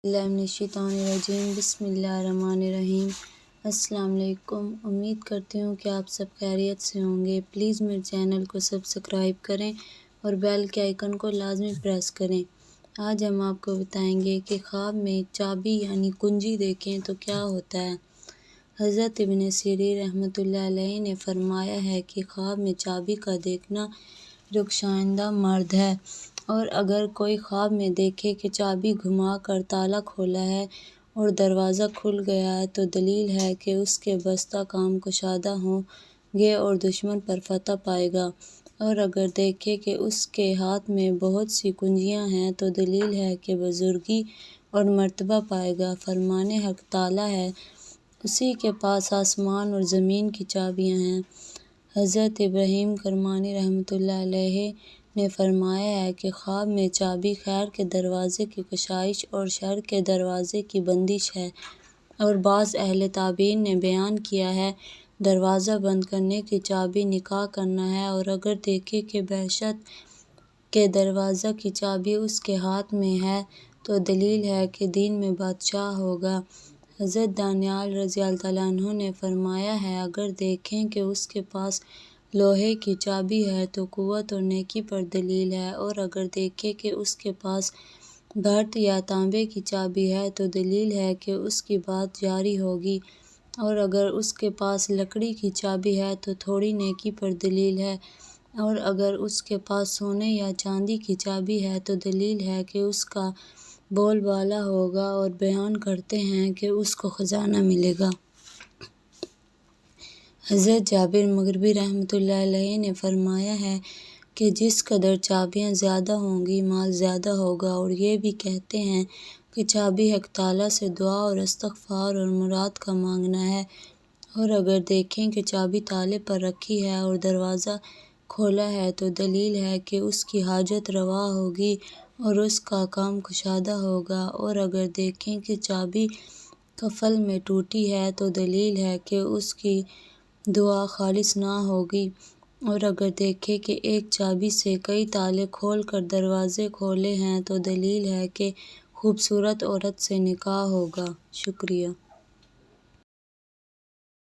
बिस्मिल्लाहिर्रहमानिर्रहीम। बिस्मिल्लाहिर्रहमानिर्रहीम। अस्सलाम वालेकुम। उम्मीद करती हूँ कि आप सब खैरियत से होंगे। प्लीज़ मेरे चैनल को सब्सक्राइब करें और बेल के आइकन को लाजमी प्रेस करें। आज हम आपको बताएंगे कि ख्वाब में चाबी यानी कुंजी देखें तो क्या होता है। हज़रत इब्न सीरीन रहमतुल्लाह अलैहि ने फरमाया है कि ख्वाब में चाबी का देखना रुखसानदा मर्द है, और अगर कोई ख्वाब में देखे कि चाबी घुमा कर ताला खोला है और दरवाज़ा खुल गया है तो दलील है कि उसके बस्ता काम कुशादा होंगे और दुश्मन पर फतह पाएगा। और अगर देखे कि उसके हाथ में बहुत सी कुंजियां हैं तो दलील है कि बुजुर्गी और मर्तबा पाएगा। फरमाने हक ताला है, उसी के पास आसमान और ज़मीन की चाबियां हैं। हज़रत इब्राहीम करमानी रहमतुल्लाह अलैहि ने फरमाया है कि ख्वाब में चाबी खैर के दरवाज़े की कशाइश और शर के दरवाज़े की बंदिश है। और बाज़ अहले ताबीन ने बयान किया है दरवाज़ा बंद करने की चाबी निकाह करना है, और अगर देखे कि बहशत के दरवाज़ा की चाबी उसके हाथ में है तो दलील है कि दीन में बादशाह होगा। हज़रत दानियाल रज़ियल्लाहु तआला अन्हु ने फरमाया है अगर देखें कि उसके पास लोहे की चाबी है तो कुव्वत और नेकी पर दलील है, और अगर देखे कि उसके पास भर्त या तांबे की चाबी है तो दलील है कि उसकी बात जारी होगी, और अगर उसके पास लकड़ी की चाबी है तो थोड़ी नेकी पर दलील है, और अगर उसके पास सोने या चांदी की चाबी है तो दलील है कि उसका बोलबाला होगा, और बयान करते हैं कि उसको खजाना मिलेगा। हज़रत जाबिर मग़रिबी रहमतुल्लाह अलैहि ने फरमाया है कि जिस कदर चाबियाँ ज़्यादा होंगी माल ज़्यादा होगा, और ये भी कहते हैं कि चाबी हक ताला से दुआ और इस्तिग़फ़ार और मुराद का मांगना है। और अगर देखें कि चाबी ताले पर रखी है और दरवाज़ा खोला है तो दलील है कि उसकी हाजत रवा होगी और उसका काम कुशादा होगा, और अगर देखें कि चाबी कफ़ल में टूटी है तो दलील है कि उसकी दुआ खालिस ना होगी, और अगर देखे कि एक चाबी से कई ताले खोल कर दरवाज़े खोले हैं तो दलील है कि खूबसूरत औरत से निकाह होगा। शुक्रिया।